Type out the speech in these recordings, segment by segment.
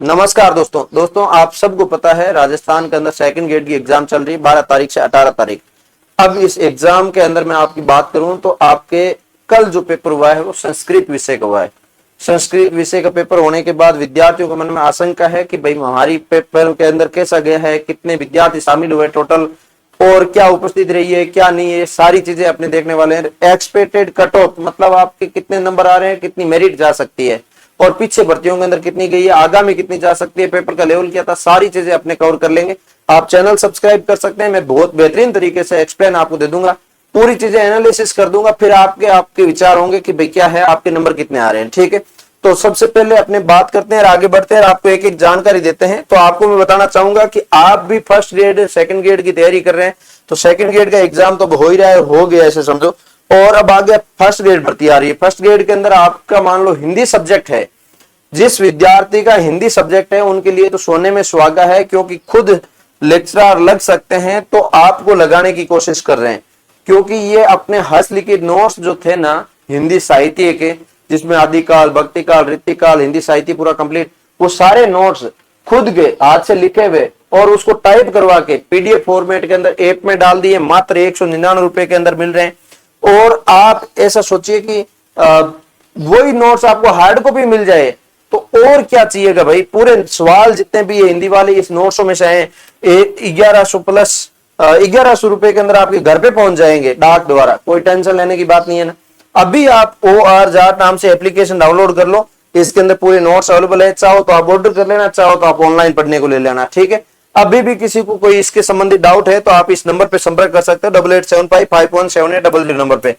नमस्कार दोस्तों आप सबको पता है राजस्थान के अंदर सेकंड ग्रेड की एग्जाम चल रही है 12 तारीख से 18 तारीख। अब इस एग्जाम के अंदर मैं आपकी बात करूं तो आपके कल जो पेपर हुआ है वो संस्कृत विषय का हुआ है। संस्कृत विषय का पेपर होने के बाद विद्यार्थियों के मन में आशंका है कि भाई हमारी पेपर के अंदर कैसा गया है, कितने विद्यार्थी शामिल हुए टोटल, और क्या उपस्थित रही है क्या नहीं है, सारी चीजें अपने देखने वाले हैं। एक्सपेक्टेड कट ऑफ मतलब आपके कितने नंबर आ रहे हैं, कितनी मेरिट जा सकती है, और पीछे भर्तियों के अंदर कितनी गई है, आगामी कितनी जा सकती है, पेपर का लेवल क्या था, सारी चीजें अपने कवर कर लेंगे। आप चैनल सब्सक्राइब कर सकते हैं, मैं बहुत बेहतरीन तरीके से एक्सप्लेन आपको दे दूंगा, पूरी चीजें एनालिसिस कर दूंगा, फिर आपके विचार होंगे कि भाई क्या है, आपके नंबर कितने आ रहे हैं। ठीक है, तो सबसे पहले अपने बात करते हैं और आगे बढ़ते हैं और आपको एक एक जानकारी देते हैं। तो आपको मैं बताना चाहूंगा कि आप भी फर्स्ट ग्रेड सेकंड ग्रेड की तैयारी कर रहे हैं तो सेकंड ग्रेड का एग्जाम तो हो ही रहा है, हो गया ऐसे समझो, और अब आगे फर्स्ट ग्रेड भर्ती आ रही है। फर्स्ट ग्रेड के अंदर आपका मान लो हिंदी सब्जेक्ट है, जिस विद्यार्थी का हिंदी सब्जेक्ट है उनके लिए तो सोने में सुहागा है, क्योंकि खुद लेक्चरर लग सकते हैं तो आपको लगाने की कोशिश कर रहे हैं, क्योंकि ये अपने हस्तलिखित नोट्स जो थे ना हिंदी साहित्य के, जिसमें आदिकाल, भक्तिकाल, ऋतिकाल, हिंदी साहित्य पूरा कंप्लीट, वो सारे नोट्स खुद के हाथ से लिखे हुए और उसको टाइप करवा के पीडीएफ फॉर्मेट के अंदर ऐप में डाल दिए, मात्र 199 रुपए के अंदर मिल रहे हैं। और आप ऐसा सोचिए कि वही नोट्स आपको हार्ड कॉपी मिल जाए तो और क्या चाहिएगा भाई। पूरे सवाल जितने भी हिंदी वाले इस नोट्सों में से हैं 1100 प्लस 1100 रुपए के अंदर आपके घर पे पहुंच जाएंगे डाक द्वारा, कोई टेंशन लेने की बात नहीं है ना। अभी आप OR जाट नाम से एप्लीकेशन डाउनलोड कर लो, इसके अंदर पूरे नोट्स अवेलेबल है, चाहो तो आप ऑर्डर कर लेना, चाहो तो आप ऑनलाइन पढ़ने को ले लेना। ठीक है, अभी भी किसी को कोई इसके संबंधित डाउट है तो आप इस नंबर पे संपर्क कर सकते हो 8875517800 नंबर पे।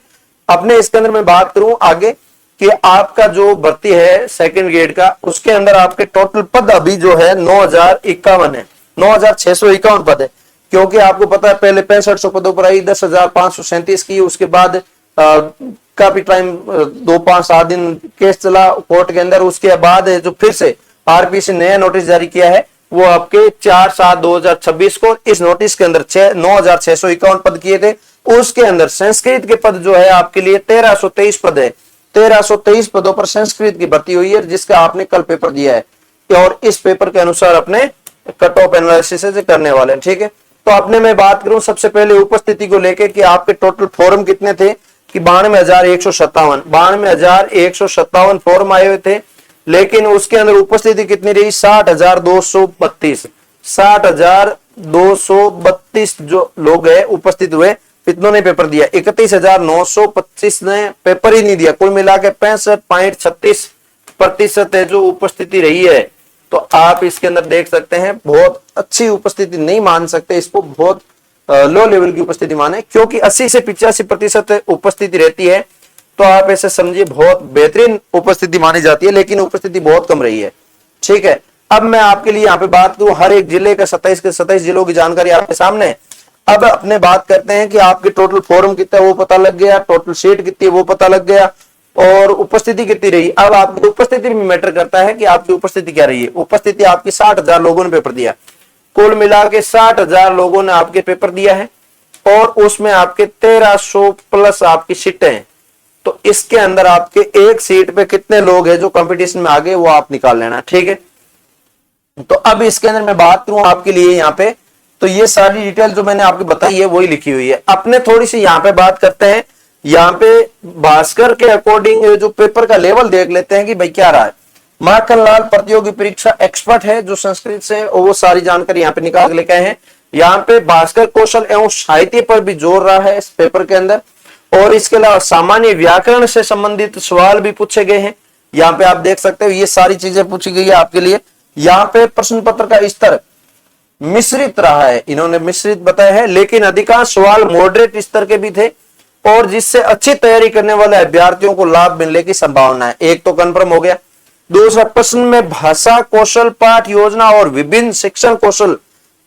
अपने इसके अंदर मैं बात करूं आगे कि आपका जो भर्ती है सेकंड ग्रेड का, उसके अंदर आपके टोटल पद अभी जो है 9051 है, 9651 पद है, क्योंकि आपको पता है पहले 6500 पदों पर आई 10,537 की, उसके बाद काफी टाइम 2-5-7 दिन केस चला कोर्ट के अंदर, उसके बाद जो फिर से आरपीसी नया नोटिस जारी किया है वो आपके 4/7/2026 को, इस नोटिस के अंदर 9651 पद किए थे। उसके अंदर संस्कृत के पद जो है आपके लिए 1323 पद है, 1323 पदों पर संस्कृत की भर्ती हुई है, जिसका आपने कल पेपर दिया है और इस पेपर के अनुसार अपने कट ऑफ एनालिसिस करने वाले हैं। ठीक है, तो अपने मैं बात करूं सबसे पहले उपस्थिति को लेके कि आपके टोटल फॉर्म कितने थे कि 92,157 फॉर्म आए हुए थे, लेकिन उसके अंदर उपस्थिति कितनी रही 60,232 60,232 जो लोग हैं उपस्थित हुए, इतनों ने पेपर दिया। 31,925 ने पेपर ही नहीं दिया, कुल मिला के 65.36% है जो उपस्थिति रही है। तो आप इसके अंदर देख सकते हैं बहुत अच्छी उपस्थिति नहीं मान सकते इसको, बहुत लो लेवल की उपस्थिति माने, क्योंकि 80 से 85% उपस्थिति रहती है तो आप ऐसे समझिए बहुत बेहतरीन उपस्थिति मानी जाती है, लेकिन उपस्थिति बहुत कम रही है। ठीक है, अब मैं आपके लिए यहाँ पे बात करूं हर एक जिले का 27 के 27 जिलों की जानकारी आपके सामने है। अब अपने बात करते हैं कि आपके टोटल फॉर्म कितना है वो पता लग गया, टोटल सीट कितनी है वो पता लग गया, और उपस्थिति कितनी रही। अब आपकी उपस्थिति में मैटर करता है कि आपकी उपस्थिति क्या रही है। उपस्थिति आपकी 60,000 लोगों ने पेपर दिया, कुल मिला के 60,000 लोगों ने आपके पेपर दिया है, और उसमें आपके 1300 प्लस आपकी सीटें हैं। तो इसके अंदर आपके एक सीट पे कितने लोग हैं जो कंपटीशन में आ गए वो आप निकाल लेना। ठीक है, तो अब इसके अंदर मैं बात करूं आपके लिए यहाँ पे, तो ये सारी डिटेल जो मैंने आपको बताई है वही लिखी हुई है। अपने थोड़ी सी यहाँ पे बात करते हैं, यहाँ पे भास्कर के अकॉर्डिंग जो पेपर का लेवल देख लेते हैं कि भाई क्या रहा है। माखनलाल प्रतियोगी परीक्षा एक्सपर्ट है जो संस्कृत से, वो सारी जानकारी यहाँ पे निकाल लेके आए हैं। यहाँ पे भास्कर कौशल एवं साहित्य पर भी जोर रहा है इस पेपर के अंदर, और इसके अलावा सामान्य व्याकरण से संबंधित सवाल भी पूछे गए हैं। यहाँ पे आप देख सकते हो ये सारी चीजें पूछी गई है आपके लिए। यहाँ पे प्रश्न पत्र का स्तर मिश्रित रहा है, इन्होंने मिश्रित बताया है, लेकिन अधिकांश सवाल मॉडरेट स्तर के भी थे, और जिससे अच्छी तैयारी करने वाले अभ्यर्थियों को लाभ मिलने की संभावना है। एक तो कंफर्म हो गया। दूसरा प्रश्न में भाषा कौशल, पाठ योजना और विभिन्न शिक्षण कौशल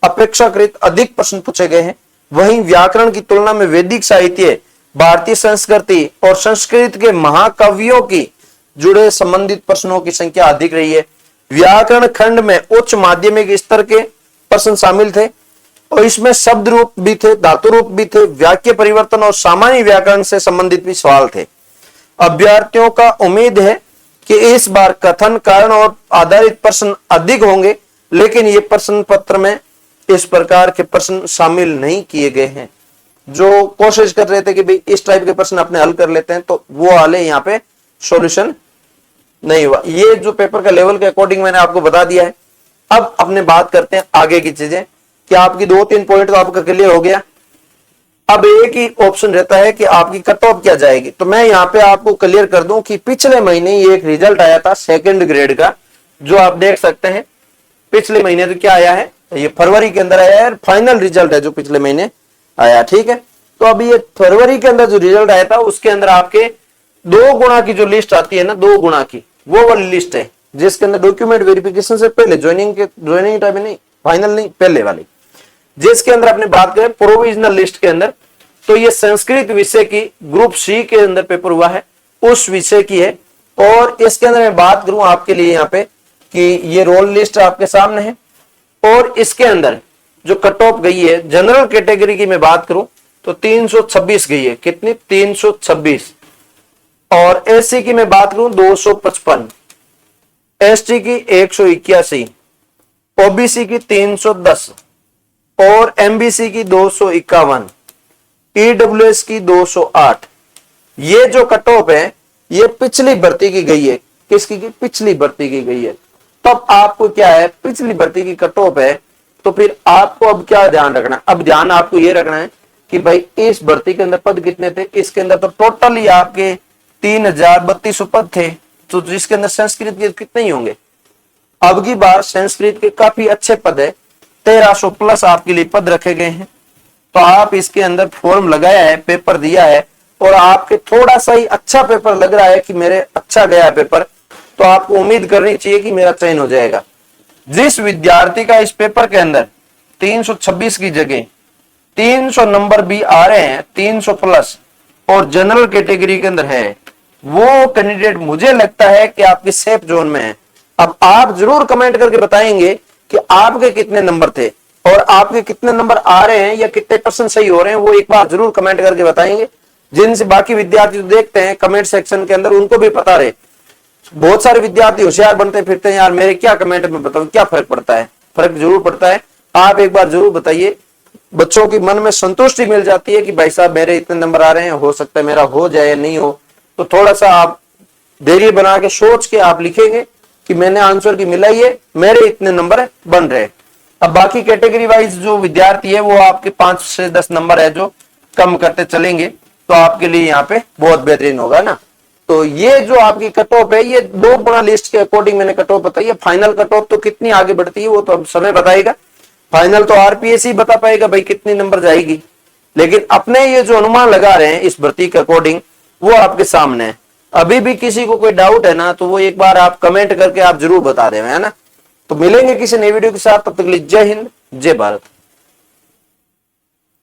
अपेक्षाकृत अधिक प्रश्न पूछे गए हैं। वहीं व्याकरण की तुलना में वैदिक साहित्य, भारतीय संस्कृति और संस्कृत के महाकवियों की जुड़े संबंधित प्रश्नों की संख्या अधिक रही है। व्याकरण खंड में उच्च माध्यमिक स्तर के प्रश्न शामिल थे, और इसमें शब्द रूप भी थे, धातु रूप भी थे, वाक्य परिवर्तन और सामान्य व्याकरण से संबंधित भी सवाल थे। अभ्यर्थियों का उम्मीद है कि इस बार कथन, कारण और आधारित प्रश्न अधिक होंगे, लेकिन ये प्रश्न पत्र में इस प्रकार के प्रश्न शामिल नहीं किए गए हैं। जो कोशिश कर रहे थे कि भाई इस टाइप के प्रश्न अपने हल कर लेते हैं, तो वो वाले यहाँ पे सॉल्यूशन नहीं हुआ। ये जो पेपर का लेवल के अकॉर्डिंग मैंने आपको बता दिया है। अब अपने बात करते हैं आगे की चीजें, कि आपकी 2-3 पॉइंट तो आपका क्लियर हो गया। अब एक ही ऑप्शन रहता है कि आपकी कट ऑफ क्या जाएगी। तो मैं यहाँ पे आपको क्लियर कर दूं कि पिछले महीने ये एक रिजल्ट आया था सेकंड ग्रेड का, जो आप देख सकते हैं। पिछले महीने तो क्या आया है, ये फरवरी के अंदर आया है, फाइनल रिजल्ट है जो पिछले महीने आया, ठीक है। तो अभी ये फरवरी के अंदर जो रिजल्ट आया था, उसके अंदर आपके 2 गुणा की जो लिस्ट आती है ना, 2 गुणा की, वो वाली लिस्ट है, जिसके अंदर डॉक्यूमेंट वेरिफिकेशन से पहले, ज्वाइनिंग टाइम नहीं, फाइनल नहीं, पहले वाली, जिसके अंदर अपने बात करें प्रोविजनल लिस्ट के अंदर, तो ये संस्कृत विषय की ग्रुप सी के अंदर पेपर हुआ है, उस विषय की है। और इसके अंदर मैं बात करूं आपके लिए यहाँ पे कि ये रोल लिस्ट आपके सामने है, और इसके अंदर जो कट ऑफ गई है जनरल कैटेगरी की मैं बात करूं तो 326 गई है। कितनी? 326। और एससी की मैं बात करूं 255, एसटी की 181, ओबीसी की 310, और एमबीसी की 251, ईडब्ल्यूएस की 208। ये जो कट ऑफ है ये पिछली भर्ती की गई है। किसकी की? पिछली भर्ती की गई है। तब आपको क्या है, पिछली भर्ती की कट ऑफ है, तो फिर आपको अब क्या ध्यान रखना है? अब ध्यान आपको ये रखना है कि भाई इस भर्ती के अंदर पद कितने थे, इसके अंदर तो टोटल ही आपके 3032 पद थे, तो जिसके अंदर संस्कृत के कितने ही होंगे। अब की बार संस्कृत के काफी अच्छे पद है, 1300 प्लस आपके लिए पद रखे गए हैं। तो आप इसके अंदर फॉर्म लगाया है, पेपर दिया है, और आपके थोड़ा सा ही अच्छा पेपर लग रहा है कि मेरे अच्छा गया है पेपर, तो आपको उम्मीद करनी चाहिए कि मेरा चयन हो जाएगा। जिस विद्यार्थी का इस पेपर के अंदर 326 की जगह 300 नंबर भी आ रहे हैं, 300 प्लस, और जनरल कैटेगरी के अंदर है, वो कैंडिडेट मुझे लगता है कि आपकी सेफ जोन में है। अब आप जरूर कमेंट करके बताएंगे कि आपके कितने नंबर थे और आपके कितने नंबर आ रहे हैं या कितने % सही हो रहे हैं, वो एक बार जरूर कमेंट करके बताएंगे, जिनसे बाकी विद्यार्थी जो देखते हैं कमेंट सेक्शन के अंदर उनको भी पता रहे। बहुत सारे विद्यार्थी होशियार बनते फिरते हैं, यार मेरे क्या कमेंट में बताऊं, क्या फर्क पड़ता है? फर्क जरूर पड़ता है। आप एक बार जरूर बताइए, बच्चों की मन में संतुष्टि मिल जाती है कि भाई साहब मेरे इतने नंबर आ रहे हैं, हो सकता है मेरा हो जाए या नहीं हो। तो थोड़ा सा आप धैर्य बना के सोच के आप लिखेंगे कि मैंने आंसर की मिलाई है, मेरे इतने नंबर बन रहे। अब बाकी कैटेगरी वाइज जो विद्यार्थी है वो आपके 5 से 10 नंबर है जो कम करते चलेंगे, तो आपके लिए यहाँ पे बहुत बेहतरीन होगा ना। तो ये जो आपकी कट ऑफ है, ये 2 गुणा लिस्ट के अकॉर्डिंग मैंने कट ऑफ बताई है। फाइनल कट ऑफ तो कितनी आगे बढ़ती है वो तो अब समय बताएगा। फाइनल तो आरपीएस ही बता पाएगा भाई कितनी नंबर जाएगी, लेकिन अपने ये जो अनुमान लगा रहे हैं इस भर्ती के अकॉर्डिंग वो आपके सामने है। अभी भी किसी को कोई डाउट है ना, तो वो एक बार आप कमेंट करके आप जरूर बता दें, है ना। तो मिलेंगे किसी नई वीडियो के साथ, तब तक के लिए जय हिंद, जय भारत।